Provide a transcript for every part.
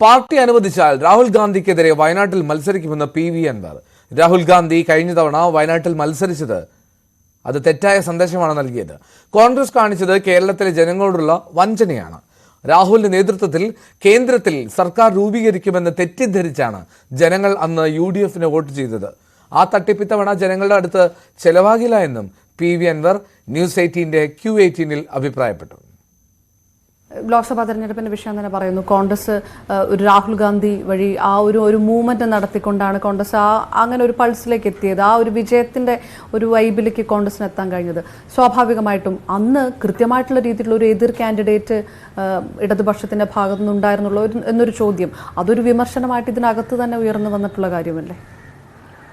Party അനുവദിച്ചാൽ രാഹുൽ ഗാന്ധിക്കെതിരെ വയനാട്ടിൽ മത്സരിക്കുമെന്ന് PV അൻവർ. രാഹുൽ ഗാന്ധി കഴിഞ്ഞ തവണ വയനാട്ടിൽ മത്സരിച്ചത് അത് തെറ്റായ സന്ദേശമാണ് നൽകിയത്. കോൺഗ്രസ് കാണിച്ചത് കേരളത്തിലെ ജനങ്ങളോടുള്ള വഞ്ചനയാണ്. രാഹുലിന്റെ നേതൃത്വത്തിൽ കേന്ദ്രത്തിൽ സർക്കാർ രൂപീകരിക്കുമെന്ന് തെറ്റിദ്ധരിച്ചാണ് ജനങ്ങൾ അന്ന് UDFന് വോട്ട് ചെയ്തത്. ആ തട്ടിപ്പിത്തവണ ജനങ്ങളുടെ അടുത്ത് ചെലവാകില്ല എന്നും PV അൻവർ ന്യൂസ് 18ന്റെ Q18ൽ അഭിപ്രായപ്പെട്ടു. ലോക്സഭാ തെരഞ്ഞെടുപ്പിന്റെ വിഷയം തന്നെ പറയുന്നു. കോൺഗ്രസ് ഒരു രാഹുൽ ഗാന്ധി വഴി ആ ഒരു മൂവ്മെന്റ് നടത്തിക്കൊണ്ടാണ് കോൺഗ്രസ് അങ്ങനെ ഒരു പൾസിലേക്ക് എത്തിയത്. ആ ഒരു വിജയത്തിന്റെ ഒരു വൈബിലേക്ക് കോൺഗ്രസിന് എത്താൻ കഴിഞ്ഞത്. സ്വാഭാവികമായിട്ടും അന്ന് കൃത്യമായിട്ടുള്ള രീതിയിലുള്ള ഒരു എതിർ കാൻഡിഡേറ്റ് ഇടതുപക്ഷത്തിന്റെ ഭാഗത്തു നിന്നുണ്ടായിരുന്നുള്ളൂ എന്നൊരു ചോദ്യം, അതൊരു വിമർശനമായിട്ട് ഇതിനകത്ത് തന്നെ ഉയർന്നു വന്നിട്ടുള്ള കാര്യമല്ലേ?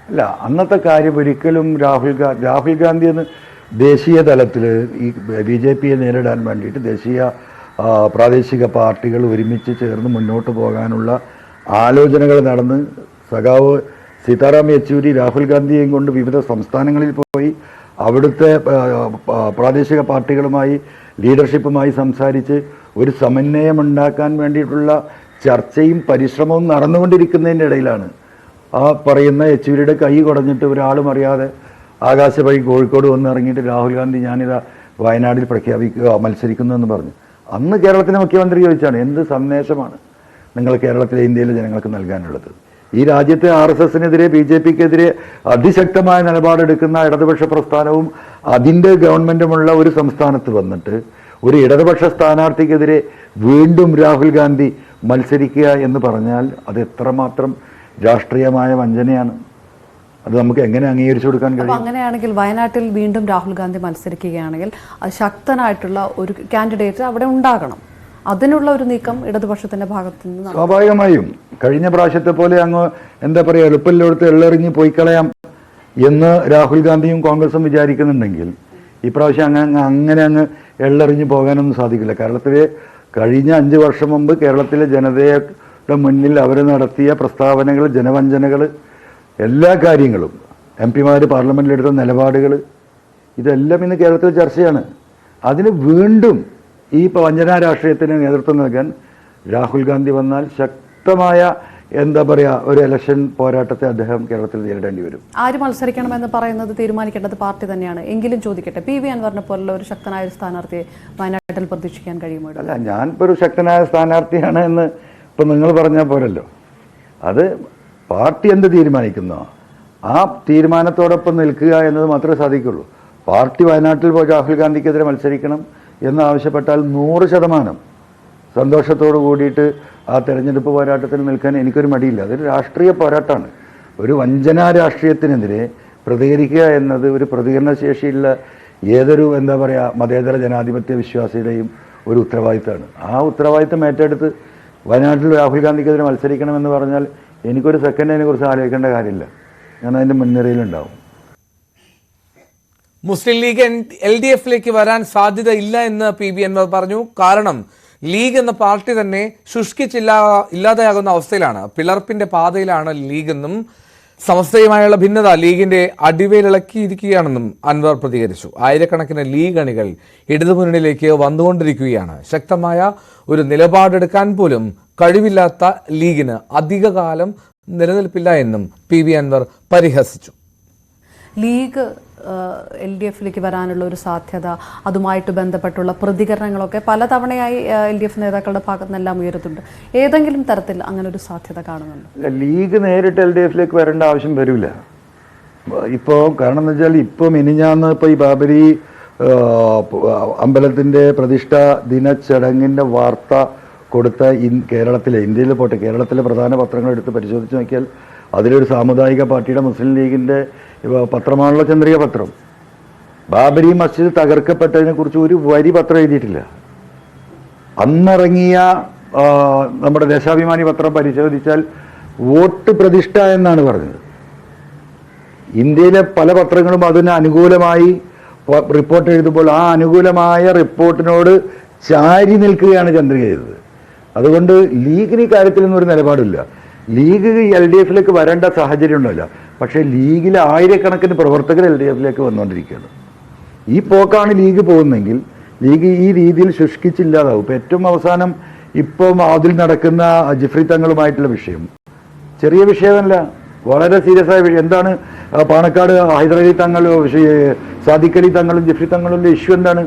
അല്ല, അന്നത്തെ കാര്യം ഒരിക്കലും രാഹുൽ ഗാന്ധി എന്ന് ദേശീയ തലത്തിൽ ഈ BJPയെ നേരിടാൻ വേണ്ടിയിട്ട് ദേശീയ പ്രാദേശിക പാർട്ടികൾ ഒരുമിച്ച് ചേർന്ന് മുന്നോട്ട് പോകാനുള്ള ആലോചനകൾ നടന്ന് സഖാവ് സീതാറാം യെച്ചൂരി രാഹുൽ ഗാന്ധിയെയും കൊണ്ട് വിവിധ സംസ്ഥാനങ്ങളിൽ പോയി അവിടുത്തെ പ്രാദേശിക പാർട്ടികളുമായി ലീഡർഷിപ്പുമായി സംസാരിച്ച് ഒരു സമന്വയമുണ്ടാക്കാൻ വേണ്ടിയിട്ടുള്ള ചർച്ചയും പരിശ്രമവും നടന്നുകൊണ്ടിരിക്കുന്നതിൻ്റെ ഇടയിലാണ് ആ പറയുന്ന യെച്ചൂരിയുടെ കൈ കുടഞ്ഞിട്ട് ഒരാളും അറിയാതെ ആകാശ വഴി കോഴിക്കോട് വന്ന് ഇറങ്ങിയിട്ട് രാഹുൽ ഗാന്ധി ഞാനിതാ വയനാട്ടിൽ മത്സരിക്കുന്നു എന്ന് പറഞ്ഞു. അന്ന് കേരളത്തിലെ മുഖ്യമന്ത്രി ചോദിച്ചാണ്, എന്ത് സന്ദേശമാണ് നിങ്ങൾ കേരളത്തിലെ ഇന്ത്യയിലെ ജനങ്ങൾക്ക് നൽകാനുള്ളത്? ഈ രാജ്യത്തെ RSSനെതിരെ BJPക്കെതിരെ അതിശക്തമായ നിലപാടെടുക്കുന്ന ഇടതുപക്ഷ പ്രസ്ഥാനവും അതിൻ്റെ ഗവൺമെൻറ്റുമുള്ള ഒരു സംസ്ഥാനത്ത് വന്നിട്ട് ഒരു ഇടതുപക്ഷ സ്ഥാനാർത്ഥിക്കെതിരെ വീണ്ടും രാഹുൽ ഗാന്ധി മത്സരിക്കുക എന്ന് പറഞ്ഞാൽ അത് എത്രമാത്രം രാഷ്ട്രീയമായ വഞ്ചനയാണ്. അത് നമുക്ക് എങ്ങനെ അംഗീകരിച്ചു കൊടുക്കാൻ കഴിയും? അങ്ങനെയാണെങ്കിൽ വയനാട്ടിൽ വീണ്ടും രാഹുൽ ഗാന്ധി മത്സരിക്കുകയാണെങ്കിൽ ശക്തനായിട്ടുള്ള ഒരു കാൻഡിഡേറ്റ് അവിടെ ഉണ്ടാകണം. അതിനുള്ള ഒരു നീക്കം ഇടതുപക്ഷത്തിന്റെ ഭാഗത്തു നിന്ന് സ്വാഭാവികമായും കഴിഞ്ഞ പ്രാവശ്യത്തെ പോലെ അങ്ങ് എന്താ പറയുക എളുപ്പത്തിലെടുത്ത് എള്ളെറിഞ്ഞ് പോയി കളയാം എന്ന് രാഹുൽ ഗാന്ധിയും കോൺഗ്രസും വിചാരിക്കുന്നുണ്ടെങ്കിൽ ഇപ്രാവശ്യം അങ്ങനെ അങ്ങ് എള്ളെറിഞ്ഞ് പോകാനൊന്നും സാധിക്കില്ല. കേരളത്തിലെ കഴിഞ്ഞ 5 വർഷം മുമ്പ് കേരളത്തിലെ ജനതയുടെ മുന്നിൽ അവർ നടത്തിയ പ്രസ്താവനകൾ, ജനവഞ്ചനകൾ, എല്ലാ കാര്യങ്ങളും MP-മാർ പാർലമെൻറ്റിലെടുത്ത നിലപാടുകൾ ഇതെല്ലാം ഇന്ന് കേരളത്തിൽ ചർച്ചയാണ്. അതിന് വീണ്ടും ഈ വഞ്ചനാ രാഷ്ട്രീയത്തിന് നേതൃത്വം നൽകാൻ രാഹുൽ ഗാന്ധി വന്നാൽ ശക്തമായ എന്താ പറയുക ഒരു ഇലക്ഷൻ പോരാട്ടത്തെ അദ്ദേഹം കേരളത്തിൽ നേരിടേണ്ടി വരും. ആര് മത്സരിക്കണമെന്ന് പറയുന്നത് തീരുമാനിക്കേണ്ടത് പാർട്ടി തന്നെയാണ്. എങ്കിലും ചോദിക്കട്ടെ, PV അൻവറിനെ പോലുള്ള ഒരു ശക്തനായ ഒരു സ്ഥാനാർത്ഥിയെ വയനാട്ടിൽ പ്രതീക്ഷിക്കാൻ കഴിയുമോ? അല്ല, ഞാനിപ്പോൾ ഒരു ശക്തനായ സ്ഥാനാർത്ഥിയാണ് എന്ന് ഇപ്പം നിങ്ങൾ പറഞ്ഞാൽ പോരല്ലോ. അത് പാർട്ടി എന്ത് തീരുമാനിക്കുന്നോ ആ തീരുമാനത്തോടൊപ്പം നിൽക്കുക എന്നത് മാത്രമേ സാധിക്കുള്ളൂ. പാർട്ടി വയനാട്ടിൽ പോയി രാഹുൽ ഗാന്ധിക്കെതിരെ മത്സരിക്കണം എന്ന് ആവശ്യപ്പെട്ടാൽ 100% സന്തോഷത്തോടു കൂടിയിട്ട് ആ തെരഞ്ഞെടുപ്പ് പോരാട്ടത്തിൽ നിൽക്കാൻ എനിക്കൊരു മടിയില്ല. അതൊരു രാഷ്ട്രീയ പോരാട്ടമാണ്. ഒരു വഞ്ചനാ രാഷ്ട്രീയത്തിനെതിരെ പ്രതികരിക്കുക എന്നത് ഒരു പ്രതികരണശേഷിയുള്ള ഏതൊരു എന്താ പറയുക മതേതര ജനാധിപത്യ വിശ്വാസിയുടെയും ഒരു ഉത്തരവാദിത്തമാണ്. ആ ഉത്തരവാദിത്തം ഏറ്റെടുത്ത് വയനാട്ടിൽ രാഹുൽ ഗാന്ധിക്കെതിരെ മത്സരിക്കണമെന്ന് പറഞ്ഞാൽ എനിക്കൊരു സെക്കൻഡ് അതിനെക്കുറിച്ച് ആലോചിക്കേണ്ട കാര്യമില്ല. ഞാൻ അതിൻ്റെ മുൻനിരയിലുണ്ടാവും. മുസ്ലിം ലീഗ് LDFലേക്ക് വരാൻ സാധ്യത ഇല്ല എന്ന് PV അൻവർ പറഞ്ഞു. കാരണം ലീഗ് എന്ന പാർട്ടി തന്നെ ഇല്ലാതെയാകുന്ന അവസ്ഥയിലാണ്. പിളർപ്പിന്റെ പാതയിലാണ് ലീഗെന്നും സമസ്തയുമായുള്ള ഭിന്നത ലീഗിന്റെ അടിവേലിളക്കിയിരിക്കുകയാണെന്നും അൻവർ പ്രതികരിച്ചു. ആയിരക്കണക്കിന് ലീഗ് അണികൾ ഇടതുമുന്നണിയിലേക്ക് വന്നുകൊണ്ടിരിക്കുകയാണ്. ശക്തമായ ഒരു നിലപാടെടുക്കാൻ പോലും കഴിവില്ലാത്ത ലീഗിന് അധികകാലം നിലനിൽപ്പില്ല എന്നും PV അൻവർ പരിഹസിച്ചു. ലീഗ് LDFലേക്ക് വരാനുള്ള ഒരു സാധ്യത, അതുമായിട്ട് ബന്ധപ്പെട്ടുള്ള പ്രതികരണങ്ങളൊക്കെ പലതവണയായി LDF നേതാക്കളുടെ ഭാഗത്തു നിന്നെല്ലാം ഉയരുന്നുണ്ട്. ഏതെങ്കിലും തരത്തിൽ അങ്ങനെ ഒരു സാധ്യത കാണുന്നുണ്ട്? ലീഗ് നേരിട്ട് LDFലേക്ക് വരേണ്ട ആവശ്യം വരില്ല ഇപ്പോൾ. കാരണം എന്ന് വെച്ചാൽ ഇപ്പോൾ മിനിഞ്ഞാന്ന് ഇപ്പോൾ ഈ ബാബരി അമ്പലത്തിൻ്റെ പ്രതിഷ്ഠാ ദിന ചടങ്ങിൻ്റെ വാർത്ത കൊടുത്ത കേരളത്തിലെ ഇന്ത്യയിൽ പോട്ടെ കേരളത്തിലെ പ്രധാന പത്രങ്ങൾ എടുത്ത് പരിശോധിച്ച് നോക്കിയാൽ അതിലൊരു സാമുദായിക പാർട്ടിയുടെ മുസ്ലിം ലീഗിൻ്റെ പത്രമാണല്ലോ ചന്ദ്രിക പത്രം. ബാബരി മസ്ജിദ് തകർക്കപ്പെട്ടതിനെ കുറിച്ച് ഒരു വരി പത്രം എഴുതിയിട്ടില്ല. അന്നിറങ്ങിയ നമ്മുടെ ദേശാഭിമാനി പത്രം പരിശോധിച്ചാൽ വോട്ട് പ്രതിഷ്ഠ എന്നാണ് പറഞ്ഞത്. ഇന്ത്യയിലെ പല പത്രങ്ങളും അതിന് അനുകൂലമായി റിപ്പോർട്ട് എഴുതുമ്പോൾ ആ അനുകൂലമായ റിപ്പോർട്ടിനോട് ചാരി നിൽക്കുകയാണ് ചന്ദ്രിക ചെയ്തത്. അതുകൊണ്ട് ലീഗിന് ഈ കാര്യത്തിലൊന്നും ഒരു നിലപാടില്ല. ലീഗ് LDFലേക്ക് വരേണ്ട സാഹചര്യം ഉണ്ടല്ല. പക്ഷേ ലീഗിലെ ആയിരക്കണക്കിന് പ്രവർത്തകർ LDFലേക്ക് വന്നുകൊണ്ടിരിക്കുകയാണ്. ഈ പോക്കാണ് ലീഗ് പോകുന്നതെങ്കിൽ ലീഗ് ഈ രീതിയിൽ ശുഷ്കിച്ചില്ലാതാവും. ഇപ്പോൾ ഏറ്റവും അവസാനം ഇപ്പം അതിൽ നടക്കുന്ന ജിഫ്രി തങ്ങളുമായിട്ടുള്ള വിഷയം ചെറിയ വിഷയമല്ല, വളരെ സീരിയസ് ആയ വിഷയം. എന്താണ് പാണക്കാട് ഹൈദരലി തങ്ങളും സാദിഖ് അലി തങ്ങളും ജിഫ്രി തങ്ങളുടെ ഇഷ്യൂ എന്താണ്?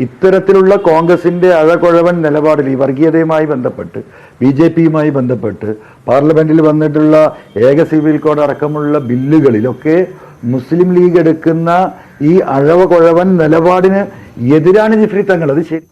ഇത്തരത്തിലുള്ള കോൺഗ്രസിന്റെ അഴകുഴവൻ നിലപാടിൽ ഈ വർഗീയതയുമായി ബന്ധപ്പെട്ട് BJPയുമായി ബന്ധപ്പെട്ട് പാർലമെന്റിൽ വന്നിട്ടുള്ള ഏക സിവിൽ കോഡ് അടക്കമുള്ള ബില്ലുകളിലൊക്കെ മുസ്ലിം ലീഗ് എടുക്കുന്ന ഈ അഴകുഴവൻ നിലപാടിന് എതിരാണ് ജിഫ്രി തങ്ങൾ. അത് ശരി.